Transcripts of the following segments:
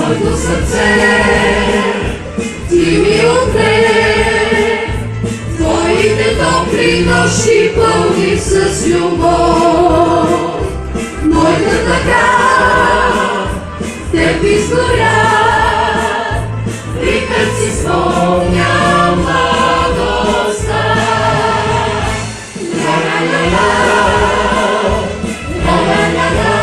моето сърце, ти ми отне, твоите топли нощи пълни с любов. Моята тъга в теб изгоря, викът си спомня младостта. Ла-ла-ла-ла, ла-ла-ла-ла,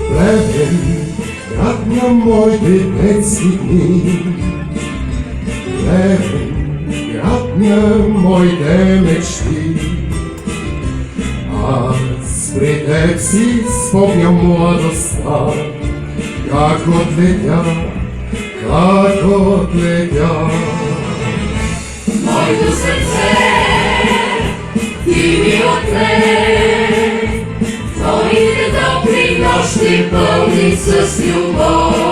Плевен, град на моите детски дни, Плевен, град на моите мечти. Аз при теб си спомням младостта, как отлетя, как отлетя. Моето сърце, ти ми отне, твоите топли нощи пълни с любов.